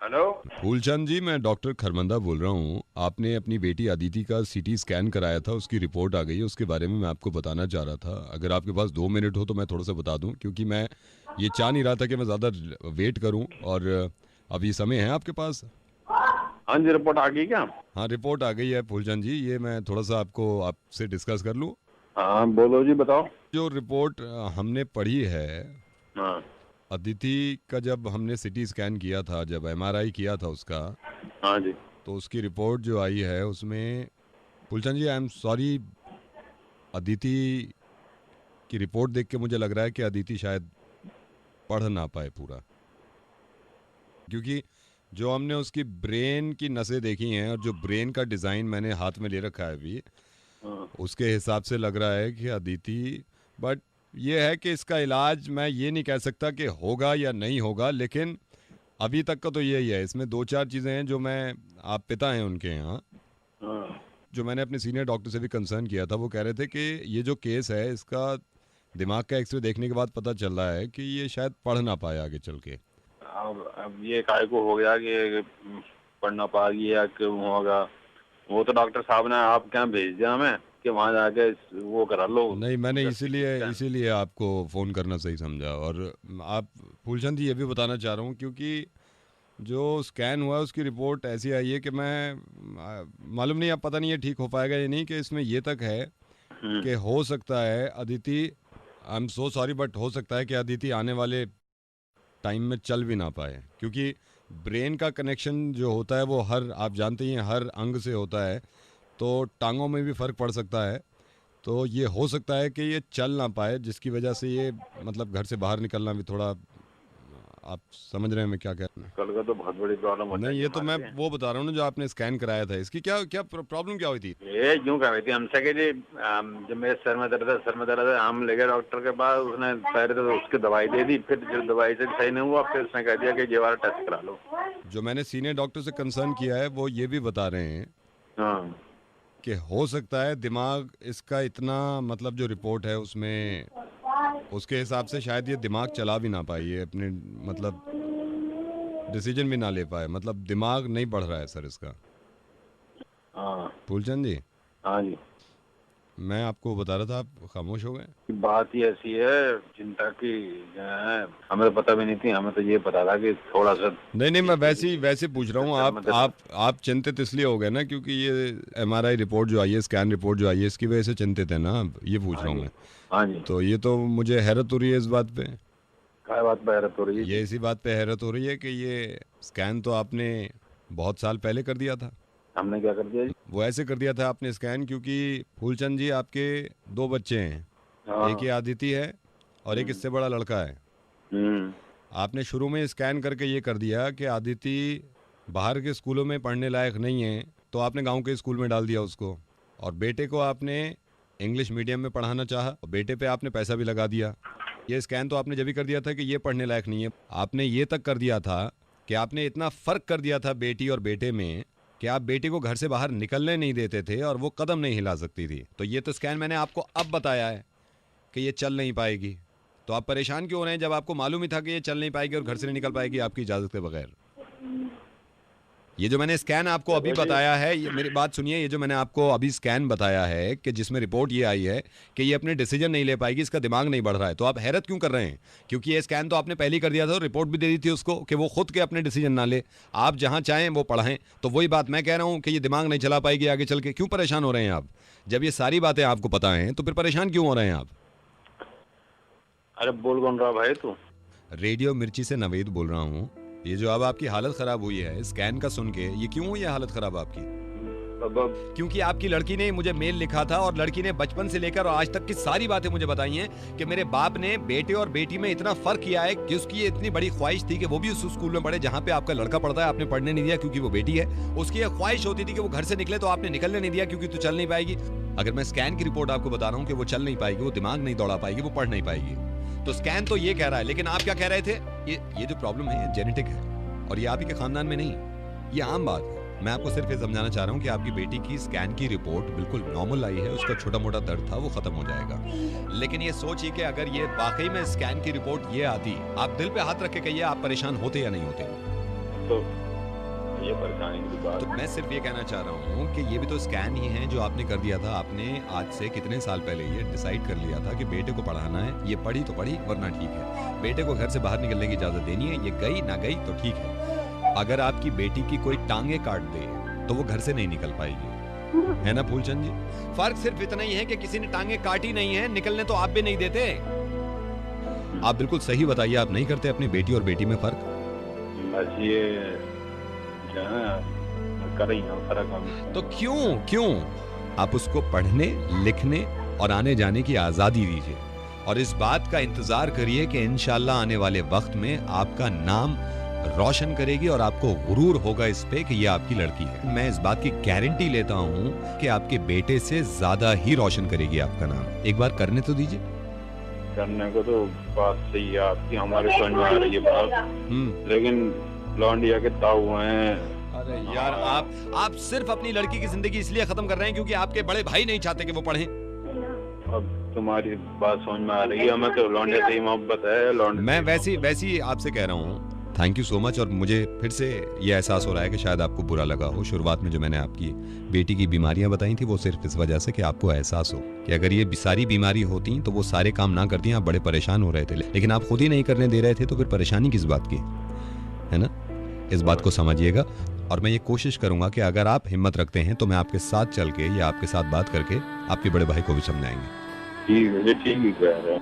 Hello. Phoolchand जी, मैं doctor खरमंदा बोल रहा हूँ। आपने अपनी बेटी अदिति का सीटी स्कैन कराया था, उसकी रिपोर्ट आ गई है। उसके बारे में मैं आपको बताना चाह रहा था। अगर आपके पास 2 मिनट हो तो मैं थोड़ा सा बता दूं, क्योंकि मैं ये चाह नहीं रहा था कि मैं ज़्यादा वेट करूं। और अभी समय है आपके पास? हाँ जी, रिपोर्ट आ गई क्या? हाँ, रिपोर्ट आ गई है फूलचंद जी। ये मैं थोड़ा सा आपसे डिस्कस कर लूँ। हाँ बोलो जी, बताओ। जो रिपोर्ट हमने पढ़ी है, हाँ। अदिति का जब हमने सीटी स्कैन किया था, जब एमआरआई किया था उसका, हाँ जी। तो उसकी रिपोर्ट जो आई है उसमें, फुलचंद जी आई एम सॉरी, अदिति की रिपोर्ट देख के मुझे लग रहा है कि अदिति शायद पढ़ ना पाए पूरा। क्योंकि जो हमने उसकी ब्रेन की नसें देखी हैं और जो ब्रेन का डिज़ाइन मैंने हाथ में ले रखा है अभी, हाँ। उसके हिसाब से लग रहा है कि अदिति, बट ये है कि इसका इलाज मैं ये नहीं कह सकता कि होगा या नहीं होगा, लेकिन अभी तक का तो यही है। इसमें दो चार चीज़ें हैं जो मैं, आप पिता हैं उनके यहाँ, हाँ। जो मैंने अपने सीनियर डॉक्टर से भी कंसर्न किया था, वो कह रहे थे कि ये जो केस है इसका दिमाग का एक्सरे देखने के बाद पता चल रहा है कि ये शायद पढ़ ना पाए आगे चल के। अब ये काय को हो गया कि पढ़ना पाएगी या क्यों होगा? वो तो डॉक्टर साहब ने आप क्या भेज दिया हमें कि वहाँ जाके वो करा लो। नहीं, मैंने सीटी इसीलिए स्कैन। इसीलिए आपको फ़ोन करना सही समझा। और आप, फूलचंद जी, ये भी बताना चाह रहा हूँ, क्योंकि जो स्कैन हुआ है उसकी रिपोर्ट ऐसी आई है कि मैं मालूम नहीं, अब पता नहीं ये ठीक हो पाएगा या नहीं, कि इसमें ये तक है हम्म। कि हो सकता है Aditi, I am so sorry, but हो सकता है कि अदिति आने वाले टाइम में चल भी ना पाए। क्योंकि ब्रेन का कनेक्शन जो होता है वो हर, आप जानते ही हैं, हर अंग से होता है। तो टांगों में भी फ़र्क पड़ सकता है। तो ये हो सकता है कि ये चल ना पाए, जिसकी वजह से ये, मतलब घर से बाहर निकलना भी थोड़ा, आप समझ रहे हैं मैं क्या कह रहा हूँ? कल का तो बहुत बड़ी प्रॉब्लम हो नहीं, जाएगी ये तो हमारे मैं लिए। वो बता रहा हूँ ना, जो आपने स्कैन कराया था। इसकी क्या क्या प्रॉब्लम क्या हुई थी? ये यूं कह रही थी हमसे कि जी जब मेरे सर में दर्द है, हम ले गए डॉक्टर के पास। उसने पहले तो उसकी दवाई दे दी, फिर जो दवाई से सही नहीं हुआ, फिर उसने कह दिया कि ये वाला टेस्ट करा लो। जो मैंने सीनियर डॉक्टर से कंसर्न किया है वो ये भी बता रहे हैं हाँ। कि हो सकता है दिमाग इसका इतना, मतलब जो रिपोर्ट है उसमें, उसके हिसाब से शायद ये दिमाग चला भी ना पाए, ये अपने, मतलब डिसीजन भी ना ले पाए, मतलब दिमाग नहीं बढ़ रहा है सर इसका। हाँ। फूलचंद जी, हाँ जी। मैं आपको बता रहा था, आप खामोश हो गए। बात ही ऐसी है चिंता की। है, हमें तो पता भी नहीं थी। हमें तो ये पता था कि थोड़ा सा नहीं नहीं, मैं वैसे ही पूछ रहा हूँ। सर में दर्द। आप चिंतित इसलिए हो गए ना, क्योंकि ये एमआरआई रिपोर्ट जो आई है, स्कैन रिपोर्ट जो आई है, इसकी वजह से चिंतित है ना आप? ये पूछ हाँ रहा हूँ जी। मैं। हाँ जी। तो ये तो मुझे हैरत हो रही है इस बात पे। क्या बात बहरत हो रही है ये जी? इसी बात पे हैरत हो रही है कि ये स्कैन तो आपने बहुत साल पहले कर दिया था। हमने क्या कर दिया जी? वो ऐसे कर दिया था आपने स्कैन, क्योंकि फूलचंद जी, आपके दो बच्चे हैं। एक हाँ। ये आदिति है और एक हम्म। इससे बड़ा लड़का है। हम्म। आपने शुरू में स्कैन करके ये कर दिया कि आदिति बाहर के स्कूलों में पढ़ने लायक नहीं है, तो आपने गांव के स्कूल में डाल दिया उसको। और बेटे को आपने इंग्लिश मीडियम में पढ़ाना चाहा, और बेटे पे आपने पैसा भी लगा दिया। ये स्कैन तो आपने जब भी कर दिया था कि ये पढ़ने लायक नहीं है। आपने ये तक कर दिया था कि आपने इतना फ़र्क कर दिया था बेटी और बेटे में, कि आप बेटी को घर से बाहर निकलने नहीं देते थे और वो कदम नहीं हिला सकती थी। तो ये तो स्कैन मैंने आपको अब बताया है कि ये चल नहीं पाएगी। तो आप परेशान क्यों हो रहे हैं, जब आपको मालूम ही था कि ये चल नहीं पाएगी और घर से नहीं निकल पाएगी आपकी इजाज़त के बगैर? ये जो मैंने स्कैन आपको अभी चलो जी। बताया है, ये मेरी बात सुनिए, ये जो मैंने आपको अभी स्कैन बताया है कि जिसमें रिपोर्ट ये आई है कि ये अपने डिसीजन नहीं ले पाएगी, इसका दिमाग नहीं बढ़ रहा है, तो आप हैरत क्यों कर रहे हैं? क्योंकि ये स्कैन तो आपने पहले ही कर दिया था और रिपोर्ट भी दे दी थी उसको कि वो खुद के अपने डिसीजन ना ले, आप जहां चाहें वो पढ़ाएं। तो वही बात मैं कह रहा हूं कि ये दिमाग नहीं चला पाएगी आगे चल के। क्यों परेशान हो रहे हैं आप? जब ये सारी बातें आपको पता हैं तो फिर परेशान क्यों हो रहे हैं आप? अरे बोल कौन रहा भाई तू? रेडियो मिर्ची से नवेद बोल रहा हूँ। ये जो अब आपकी हालत खराब हुई है स्कैन का सुन के, ये क्यों हुई है हालत खराब आपकी? क्योंकि आपकी लड़की ने मुझे मेल लिखा था और लड़की ने बचपन से लेकर और आज तक की सारी बातें मुझे बताई हैं कि मेरे बाप ने बेटे और बेटी में इतना फर्क किया है कि उसकी ये इतनी बड़ी ख्वाहिश थी कि वो भी उस स्कूल में पढ़े जहां पे आपका लड़का पढ़ता है। आपने पढ़ने नहीं दिया क्योंकि वो बेटी है। उसकी ये ख्वाहिश होती थी कि वो घर से निकले, तो आपने निकलने नहीं दिया क्योंकि तू चल नहीं पाएगी। अगर मैं स्कैन की रिपोर्ट आपको बता रहा हूँ कि वो चल नहीं पाएगी, वो दिमाग नहीं दौड़ा पाएगी, वो पढ़ नहीं पाएगी, तो स्कैन तो ये कह रहा है। लेकिन आप क्या कह रहे थे? ये जो प्रॉब्लम है ये जेनेटिक है और ये आप ही के खानदान में नहीं, ये आम बात है। मैं आपको सिर्फ ये समझाना चाह रहा हूँ कि आपकी बेटी की स्कैन की रिपोर्ट बिल्कुल नॉर्मल आई है। उसका छोटा मोटा दर्द था, वो खत्म हो जाएगा। लेकिन ये सोचिए कि अगर ये वाकई में स्कैन की रिपोर्ट ये आती, आप दिल पे हाथ रख के कहिए, आप परेशान होते या नहीं होते? तो ये परेशानी की बात। तो मैं सिर्फ ये कहना चाह रहा हूँ कि ये भी तो स्कैन ही है जो आपने कर दिया था। आपने आज से कितने साल पहले ये डिसाइड कर लिया था कि बेटे को पढ़ाना है, ये पढ़ी तो पढ़ी वरना ठीक है, बेटे को घर से बाहर निकलने की इजाजत देनी है, ये गई ना गई तो ठीक है। अगर आपकी बेटी की कोई टांगे काट दे तो वो घर से नहीं निकल पाएगी, है ना फूलचंद जी? फर्क सिर्फ इतना ही है कि किसी ने टांगे काटी नहीं है, निकलने तो आप भी नहीं देते। आप बिल्कुल सही बताइए, आप नहीं करते अपनी बेटी और बेटी में फर्क? बस ये जो है कर रही है फर्क हम। तो क्यों आप उसको पढ़ने लिखने और आने जाने की आजादी दीजिए और इस बात का इंतजार करिए कि इंशाल्लाह आने वाले वक्त में आपका नाम रोशन करेगी और आपको गुरूर होगा इस पे कि ये आपकी लड़की है। मैं इस बात की गारंटी लेता हूँ कि आपके बेटे से ज्यादा ही रोशन करेगी आपका नाम। एक बार करने तो दीजिए। करने को तो बात सही है आपकी, हमारे समझ में आ रही है बात, लेकिन लौंडिया के ताऊ हैं। अरे यार आप सिर्फ अपनी लड़की की जिंदगी इसलिए खत्म कर रहे हैं क्योंकि आपके बड़े भाई नहीं चाहते कि वो पढ़ें। अब तुम्हारी बात समझ में आ रही है, हमें तो लौंडिया से ही मोहब्बत है। लौंडिया मैं वैसी आपसे कह रहा हूँ। Thank you so much. और मुझे फिर से ये एहसास हो रहा है कि शायद आपको बुरा लगा हो। शुरुआत में जो मैंने आपकी बेटी की बीमारियां बताई थी वो सिर्फ इस वजह से कि आपको एहसास हो कि अगर ये सारी बीमारी होती तो वो सारे काम ना करती, आप बड़े परेशान हो रहे थे, लेकिन आप खुद ही नहीं करने दे रहे थे, तो फिर परेशानी किस बात की, है ना? इस बात को समझिएगा। और मैं ये कोशिश करूंगा कि अगर आप हिम्मत रखते हैं तो मैं आपके साथ चल के या आपके साथ बात करके आपके बड़े भाई को भी समझाएंगे। ठीक है, ठीक है।